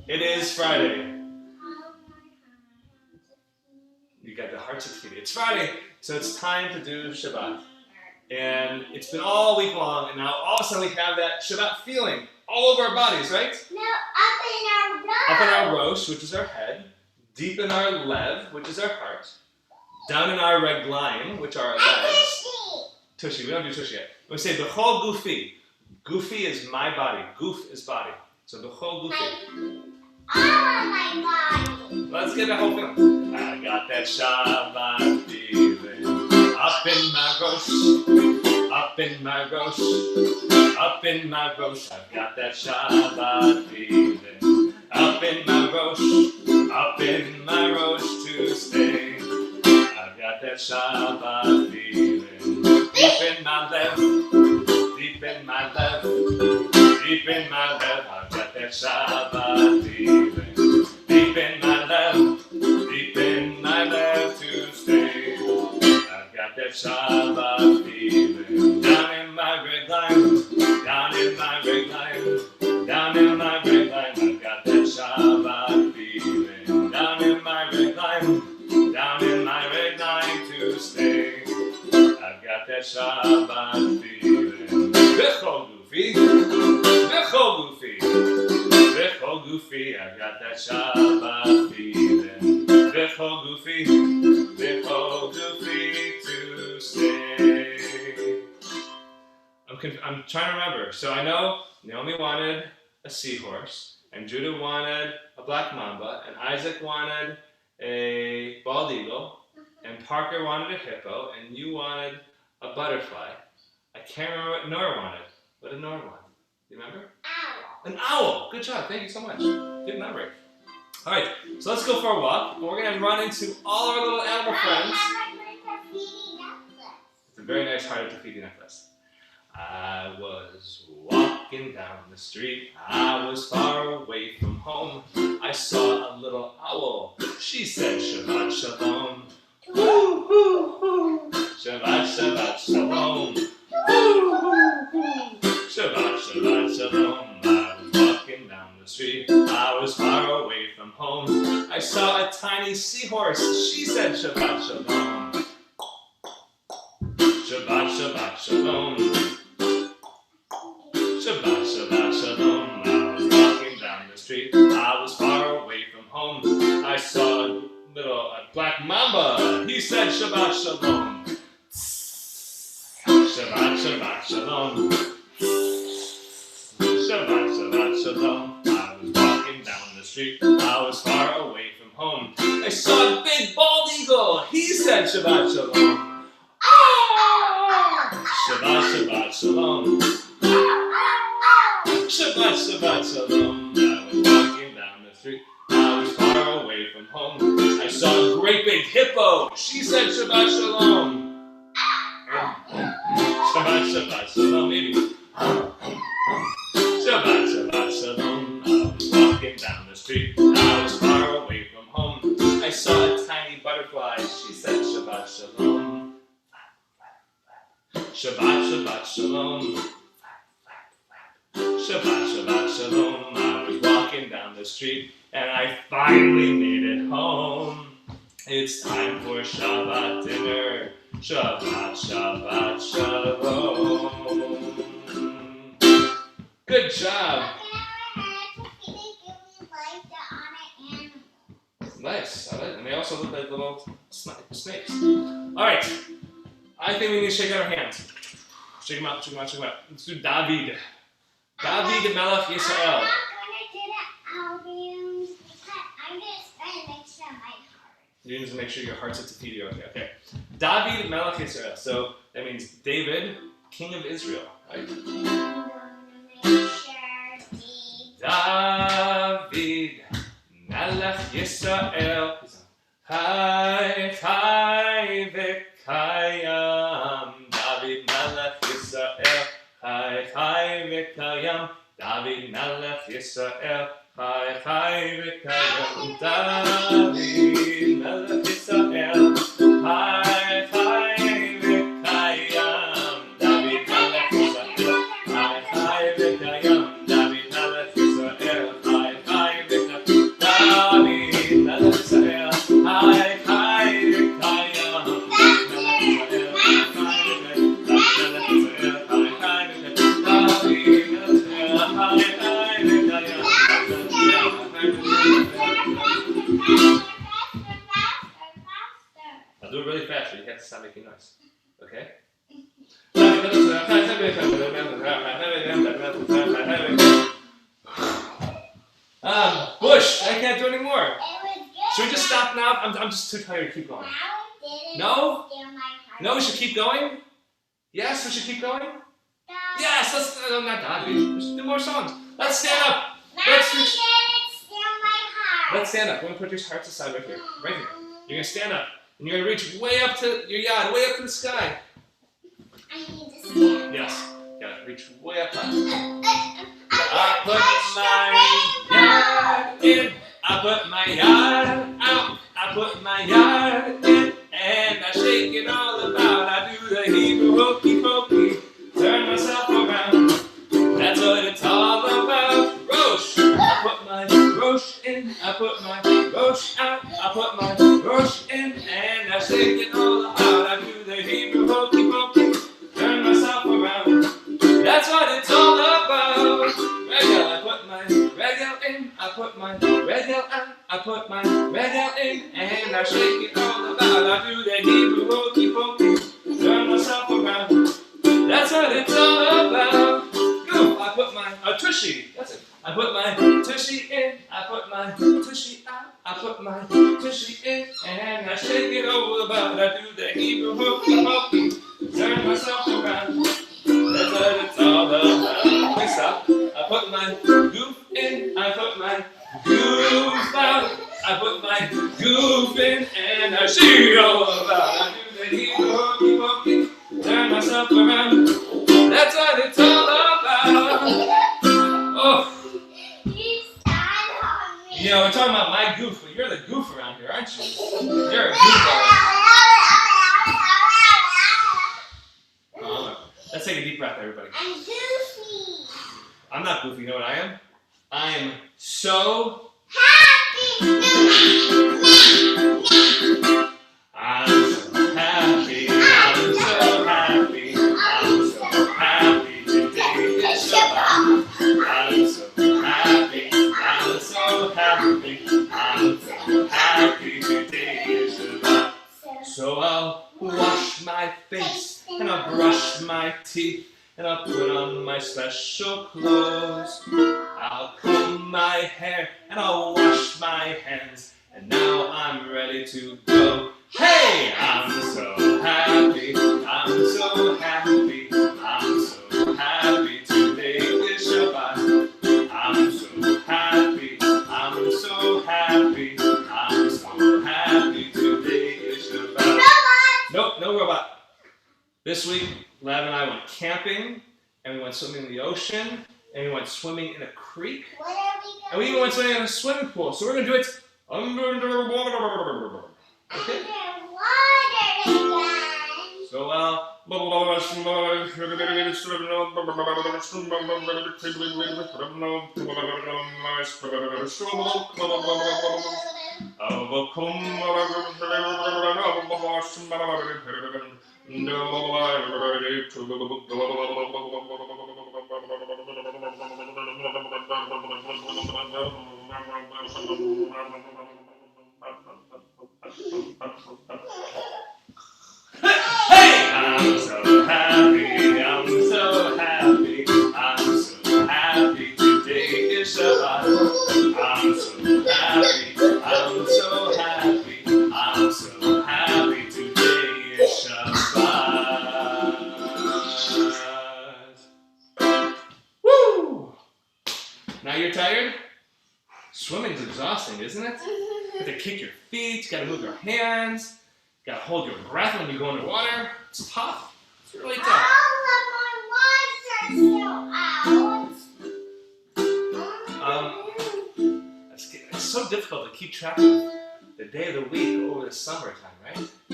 It is Friday. You got the hearts of Tephilo. It's Friday, so it's time to do Shabbat. And it's been all week long, and now all of a sudden we have that Shabbat feeling all over our bodies, right? No, up in our rosh. Up in our rosh, which is our head. Deep in our lev, which is our heart. Down in our reglaim, which are our legs. Tushy. We don't do tushy yet. We say b'chol gufi. Gufi is my body. Guf is body. So b'chol gufi. All of my body. Let's get that whole feeling. I got that Shabbat feeling. Up in my rosh. Up in my rosh. Up in my rosh. I've got that Shabbat feeling. Up in my rosh. Up in my rosh to stay. I've got that Shabbat feeling. Deep in my lev. Deep in my lev. Deep in my lev. I've got that Shabbat feeling. Deep in my lev. Deep in my lev to stay. I've got that Shabbat feeling. Down in my reglaim. Down in my reglaim. Down in my reglaim. I've got that Shabbat feeling. Down in my reglaim. Down in my reglaim to stay. I've got that Shabbat feeling. B'chol gufi. B'chol gufi. B'chol gufi. I've got that Shabbat feeling. B'chol gufi. B'chol gufi to stay. I'm trying to remember. So I know Naomi wanted a seahorse, and Judah wanted a black mamba, and Isaac wanted a bald eagle, and Parker wanted a hippo, and you wanted a butterfly. I can't remember what Nora wanted. What did Nora want? Do you remember? Owl. An owl. Good job. Thank you so much. Good memory. All right, so let's go for a walk, and we're going to run into all our little animal friends. It's a very nice Heart of Tephilo necklace. I was walking down the street. I was far away from home. I saw a little owl. She said, Shabbat Shalom. Woo, woo, woo. Shabbat, Shabbat Shalom. Woo, woo, woo. Shabbat, Shabbat Shalom. I was walking down the street. I was far away from home. I saw a tiny seahorse. She said, Shabbat Shalom. Shabbat, Shabbat Shalom. Shabbat, Shabbat Shalom. I was walking down the street. I was far away from home. I saw a black mamba. He said, Shabbat Shalom. Shabbat, Shabbat Shalom. Shabbat, Shabbat Shalom. I was walking down the street. I was far away from home. I saw a big bald eagle. He said, Shabbat Shalom. Shabbat, Shabbat Shalom. Shabbat, Shabbat Shalom. I was walking down the street. I was far away from home. I saw a great big hippo. She said, Shabbat Shalom. Shabbat, Shabbat Shalom, maybe. Shabbat, Shabbat Shalom. I was walking down the street. I was far away from home. I saw a tiny butterfly. She said, Shabbat Shalom. Shabbat, Shabbat Shalom. Shabbat, Shabbat Shalom. I was walking down the street and I finally made it home. It's time for Shabbat dinner. Shabbat, Shabbat Shalom. Good job. Nice. And they also look like little snakes. All right. I think we need to shake out our hands. Shake them out, shake them out, shake them out. Let's do David. David Melech Yisrael. I'm not going to do the albums because I'm just trying to make sure my heart. You need to make sure your heart's at Tephilo. Okay. David Melech Yisrael. So that means David, King of Israel, right? I'm going to make sure David Melech Yisrael. Chai, chai, v'kayam. David Melech Yisrael. Chai, chai, v'kayam. David Melech Yisrael. Chai, chai, v'kayam. David Melech Yisrael. Chai, chai, v'kayam. David Melech Yisrael. Chai, chai, v'kayam. David Melech Yisrael. Chai, chai, v'kayam. Bush, I can't do any more. It was good. Should we just stop now? I'm just too tired to keep going. Now it didn't No? steal my heart. No, we should keep going? Yes, we should keep going? Dad. Yes, let's, not Dobby. Let's do more songs. Let's stand up. Now Let's it reach. didn't steal my heart. Let's stand up. We're going to put your hearts aside right here. Right here. You're going to stand up. And you're going to reach way up to your yard, way up to the sky. I need to stand. Yes. You got to reach way up high. I I put my yard in. I put my yard out. I put my yard in. And I shake it all about. I do the Hebrew hokey pokey. Turn myself around. That's what it's all about. Rosh. I put my rosh in. I put my rosh out. I put my rosh in. And I shake it all about. I do the Hebrew hokey pokey. Turn myself around. That's what it's all about. Regel. I put my regel in. I put my regel out. I put my regel in. And I shake it all about. I do the Hebrew hokey pokey. Turn myself around. That's what it's all about. Go. I put my tushy. That's it. I put my tushy in. I put my tushy out. I put my tushy in. And I shake it all about. I do the Hebrew hokey pokey. Turn myself around. That's what it's all about. Please stop. I put my goof in. I put my goof out. I put my goof in. And I shake it all about. I do the Hebrew hokey pokey. Turn myself around. That's what it's all about. Oh. You stand on me. You know, we're talking about my goof, but you're the goof around here, aren't you? You're a goof. Let's take a deep breath, everybody. I'm goofy. I'm not goofy, you know what I am? I am so Happy. I'm so happy. I'm so happy. I'm so happy today is Shabbat. I'm so happy. I'm so happy. I'm so happy today is Shabbat. So I'll wash my face and I'll brush my teeth and I'll put on my special clothes. I'll comb my hair and I'll wash my hands, and now I'm ready to go. Hey, I'm so happy. I'm so happy. I'm so happy today is Shabbat. I'm so happy. I'm so happy. I'm so happy today is Shabbat. Nope, no robot. This week, Lav and I went camping, and we went swimming in the ocean, and we went swimming in a creek, What are we going and we even went swimming in a swimming pool. So we're going to do it underwater. Okay? underwater again? So, hey! I'm so happy, I'm so happy, I'm so happy today is Shabbat. I'm so happy, I'm so happy, I'm so happy today is Shabbat. Woo! Now you're tired? Swimming's exhausting, isn't it? You have to kick your feet, you gotta move your hands. You gotta hold your breath when you go underwater. It's tough. It's really tough. All of my waters are It's so difficult to keep track of the day of the week over the summertime, right? I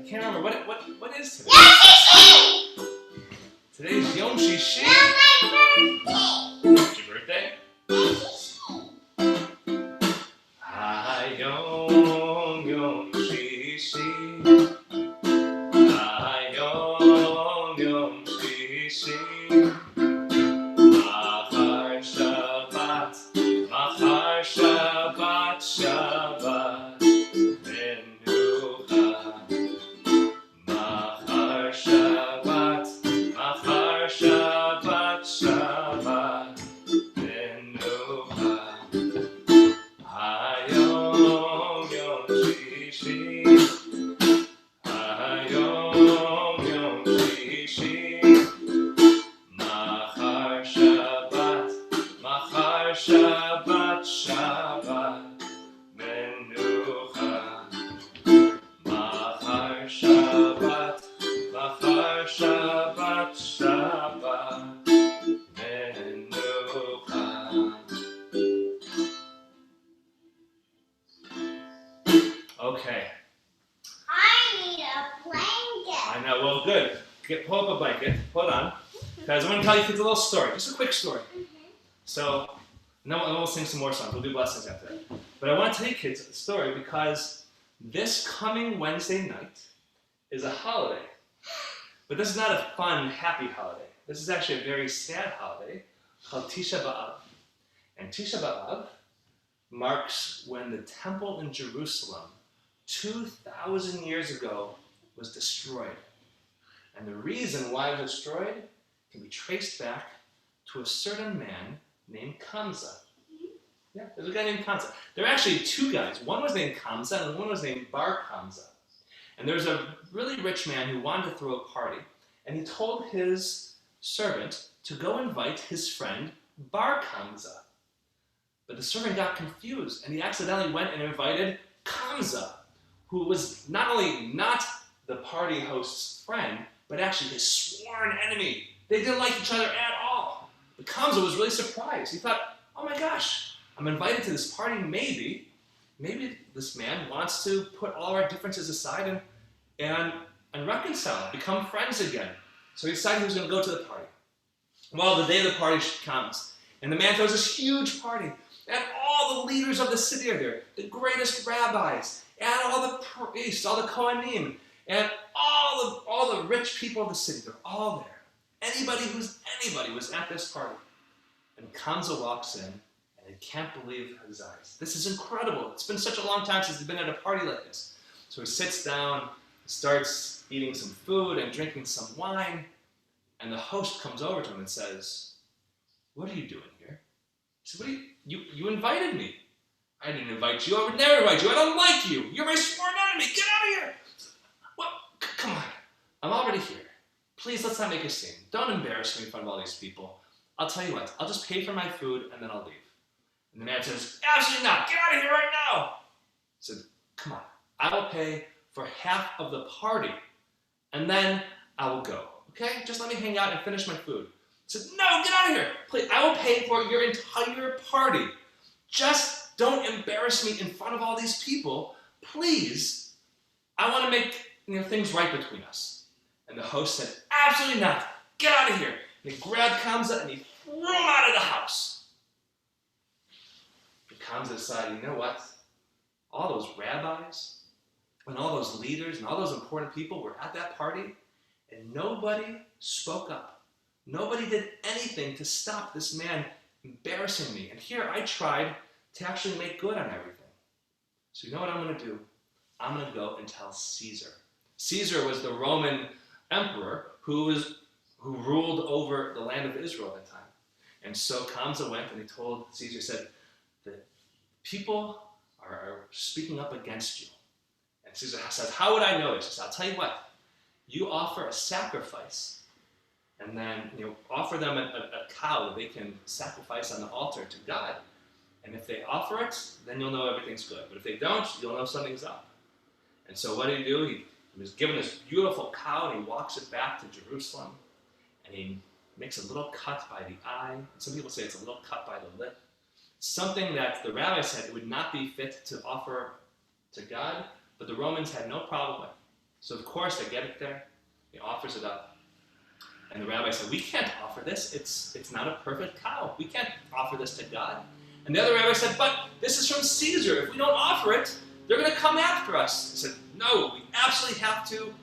can't remember what is today. Today's Yom Shishi. It's your birthday. Yom Shishi. Yom Shishi. Machar Shabbat. Machar Shabbat. Shabbat. Menucha. Machar Shabbat. Machar Shabbat. Shabbat. Menucha. Shabbat Menucha. Machar Shabbat, Machar Shabbat, Shabbat Menucha. Okay. I need a blanket. I know. Well, good. Pull up a blanket. Hold on. Guys, I'm going to tell you kids a little story. Just a quick story. So, and then we'll sing some more songs. We'll do blessings after that. But I want to tell you kids a story because this coming Wednesday night is a holiday. But this is not a fun, happy holiday. This is actually a very sad holiday called Tisha B'Av. And Tisha B'Av marks when the temple in Jerusalem 2,000 years ago was destroyed. And the reason why it was destroyed can be traced back to a certain man named Kamsa. Yeah, there's a guy named Kamsa. There are actually two guys. One was named Kamsa and one was named Bar Kamsa. And there was a really rich man who wanted to throw a party, and he told his servant to go invite his friend Bar Kamsa. But the servant got confused, and he accidentally went and invited Kamsa, who was not only not the party host's friend, but actually his sworn enemy. They didn't like each other at all. But Kamsa was really surprised. He thought, oh my gosh, I'm invited to this party. Maybe this man wants to put all our differences aside and reconcile, become friends again. So he decided he was going to go to the party. Well, the day of the party comes, and the man throws this huge party, and all the leaders of the city are there, the greatest rabbis, and all the priests, all the Kohanim, and all the rich people of the city. They're all there. Anybody was at this party. And Kamsa walks in, and he can't believe his eyes. This is incredible. It's been such a long time since he's been at a party like this. So he sits down, starts eating some food and drinking some wine, and the host comes over to him and says, what are you doing here? He said, you invited me. I didn't invite you. I would never invite you. I don't like you. You're my sworn enemy. Get out of here. Well, come on. I'm already here. Please, let's not make a scene. Don't embarrass me in front of all these people. I'll tell you what. I'll just pay for my food, and then I'll leave. And the man says, absolutely not. Get out of here right now. I said, come on. I will pay for half of the party, and then I will go. Okay? Just let me hang out and finish my food. I said, no, get out of here. Please, I will pay for your entire party. Just don't embarrass me in front of all these people. Please. I want to make things right between us. And the host said, absolutely not. Get out of here. And he grabbed Kamsa and he threw him out of the house. And Kamsa decided, you know what? All those rabbis and all those leaders and all those important people were at that party, and nobody spoke up. Nobody did anything to stop this man embarrassing me. And here I tried to actually make good on everything. So you know what I'm going to do? I'm going to go and tell Caesar. Caesar was the Roman emperor who ruled over the land of Israel at the time. And so Kamsa went and he told Caesar, said, the people are speaking up against you. And Caesar says, how would I know it? He says, I'll tell you what. You offer a sacrifice, and then offer them a cow that they can sacrifice on the altar to God. And if they offer it, then you'll know everything's good. But if they don't, you'll know something's up. And so what did he do? He was given this beautiful cow, and he walks it back to Jerusalem, and he makes a little cut by the eye. Some people say it's a little cut by the lip. Something that the rabbi said it would not be fit to offer to God, but the Romans had no problem with. So of course they get it there. He offers it up. And the rabbi said, we can't offer this. It's not a perfect cow. We can't offer this to God. And the other rabbi said, but this is from Caesar. If we don't offer it, they're going to come after us. He said, no, we absolutely have to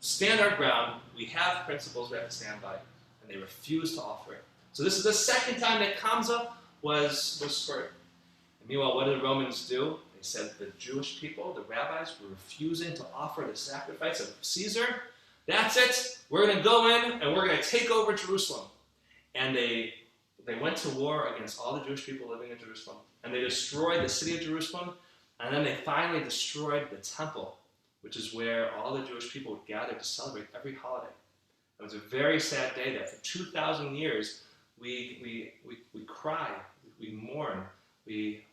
stand our ground. We have principles we have to stand by. And they refused to offer it. So this is the second time that Kamsa was spurred. And meanwhile, what did the Romans do? They said the Jewish people, the rabbis, were refusing to offer the sacrifice of Caesar. That's it. We're going to go in and we're going to take over Jerusalem. And they went to war against all the Jewish people living in Jerusalem. And they destroyed the city of Jerusalem. And then they finally destroyed the temple, which is where all the Jewish people would gather to celebrate every holiday. It was a very sad day that for 2,000 years we cry, we mourn, we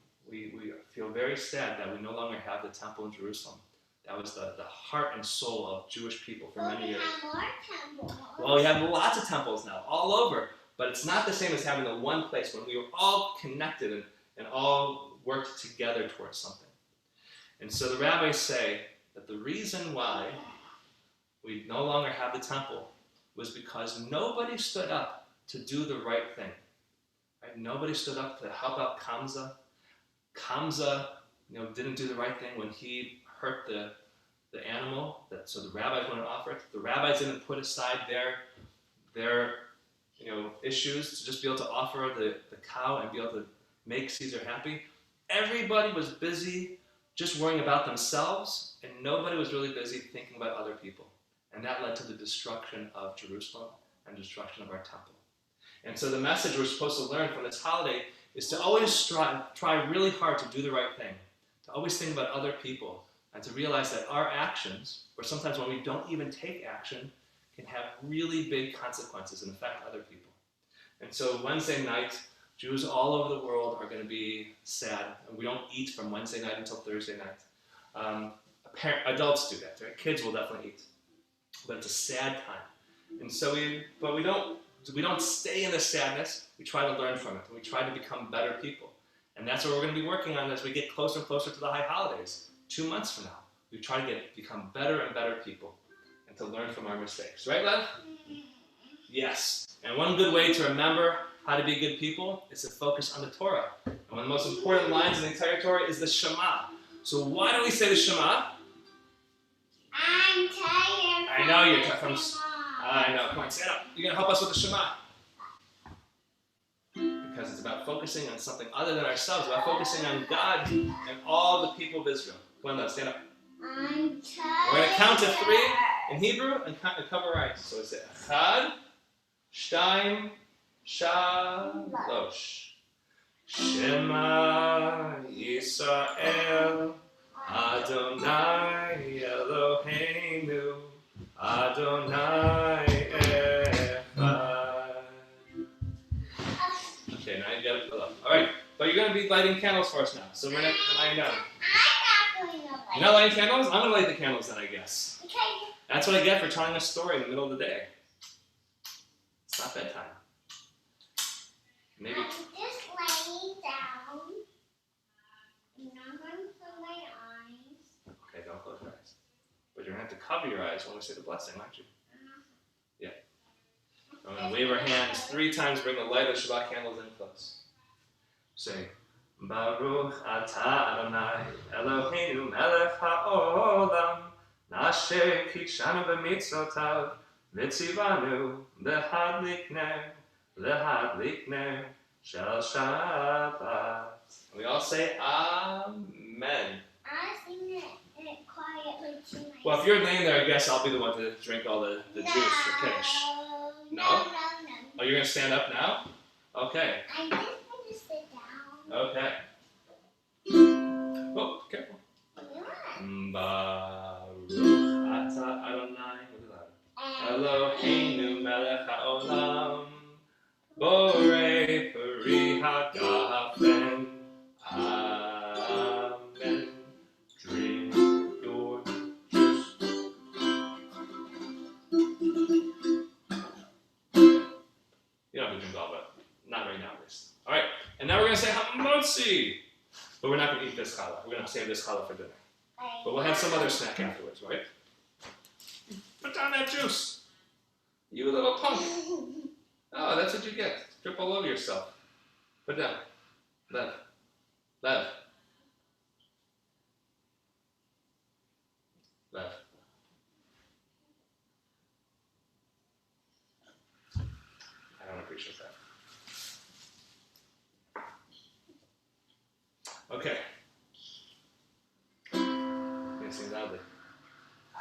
very sad that we no longer have the temple in Jerusalem. That was the heart and soul of Jewish people for many years. We have more temples. Well, we have lots of temples now, all over, but it's not the same as having the one place when we were all connected and all worked together towards something. And so the rabbis say that the reason why we no longer have the temple was because nobody stood up to do the right thing. Right? Nobody stood up to help out Kamsa. Kamsa, didn't do the right thing when he hurt the animal. So the rabbis wouldn't offer it. The rabbis didn't put aside their issues to just be able to offer the cow and be able to make Caesar happy. Everybody was busy just worrying about themselves, and nobody was really busy thinking about other people. And that led to the destruction of Jerusalem and destruction of our temple. And so the message we're supposed to learn from this holiday is to always try really hard to do the right thing, to always think about other people, and to realize that our actions, or sometimes when we don't even take action, can have really big consequences and affect other people. And so Wednesday night, Jews all over the world are going to be sad. We don't eat from Wednesday night until Thursday night. Adults do that, right? Kids will definitely eat. But it's a sad time. And so we don't stay in the sadness. We try to learn from it. And we try to become better people. And that's what we're going to be working on as we get closer and closer to the high holidays. 2 months from now, we try to become better and better people and to learn from our mistakes. Right, Lev? Yes. And one good way to remember how to be good people is to focus on the Torah. And one of the most important lines in the entire Torah is the Shema. So why do we say the Shema? I'm tired. I know you're tired from. I know. Come on, stand up. You're going to help us with the Shema. Because it's about focusing on something other than ourselves, about focusing on God and all the people of Israel. Come on, now, stand up. I'm tired. We're going to count to 3 in Hebrew and cover our eyes. So it's Echad, Shtayim, Shalosh. Shema Yisrael, Adonai Eloheinu, Adonai Echad. Okay, now you got it. All right, but you're going to be lighting candles for us now. So we're not lying down. I'm not going to light. You're not lighting candles? I'm going to light the candles then, I guess. Okay. That's what I get for telling a story in the middle of the day. It's not bedtime. Maybe. I'm just laying down. I'm not going to close my eyes. Okay, don't close your eyes. But you're going to have to cover your eyes when we say the blessing, aren't you? Yeah. I'm going to wave our hands 3 times, bring the light of Shabbat candles in close. Say, Baruch atah Adonai Eloheinu melech haolam Nasher kitshanu b'mitzvotav v'tzivanu lehadlik ner shel Shabbat. And we all say Amen. I sing it quietly to myself. Well, if you're laying there, I guess I'll be the one to drink all the juice for Kiddush. No. Oh, you're going to stand up now? Okay. I'm just going to sit down. Okay. Oh, careful. Baruch atah Adonai Eloheinu melech haolam borei peri hagafen. Amen. Drink your juice. You don't have to drink all of it. Not right now, please. All right. And now we're going to say hamotzi. But we're not going to eat this challah. We're going to save this challah for dinner. But we'll have some other snack afterwards, right? Put down that juice. You little punk. Oh, that's what you get. Trip all over yourself. Put down. Lev. Lev. Lev. I don't appreciate that. Okay. Sing loudly.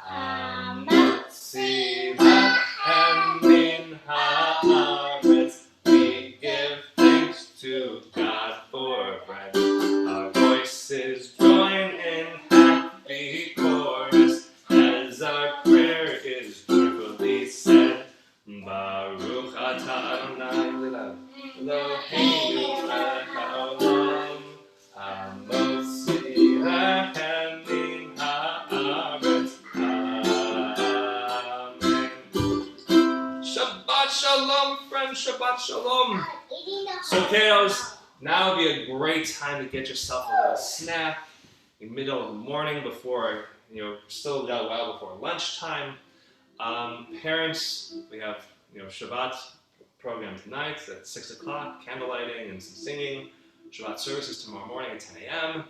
Hamotzi lachem min haaretz. We give thanks to God for bread. Our voices join in happy chorus as our prayer is joyfully said. Baruch atah Adonai Eloheinu melech haolam. Hamotzi Shabbat Shalom. So kiddos, now would be a great time to get yourself a little snack in the middle of the morning before, still got a while before lunchtime. Parents, we have, Shabbat program tonight at 6 o'clock, candle lighting and some singing. Shabbat services tomorrow morning at 10 a.m.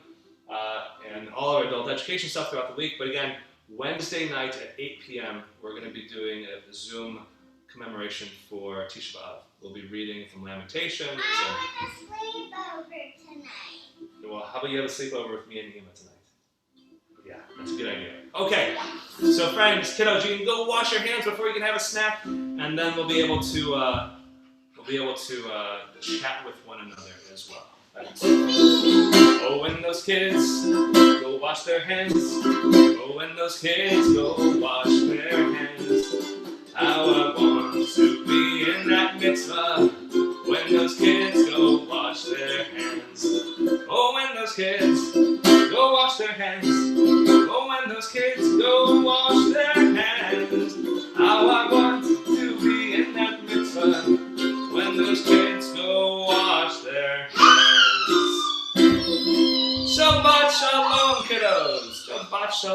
And all our adult education stuff throughout the week. But again, Wednesday night at 8 p.m., we're going to be doing a Zoom commemoration for Tisha B'Av. We'll be reading from Lamentations. I want a sleepover tonight. Well, how about you have a sleepover with me and Ema tonight? Yeah, that's a good idea. Okay, so friends, kiddos, you can go wash your hands before you can have a snack, and then we'll be able to chat with one another as well. Oh, when those kids go wash their hands. Oh, when those kids go wash their hands. How I want to be in that mitzvah. When those kids go wash their hands. Oh, when those kids go wash their hands. Oh, when those kids go wash their hands. How I want to be in that mitzvah. When those kids go wash their hands. Shabbat Shalom, kiddos. Shabbat Shalom.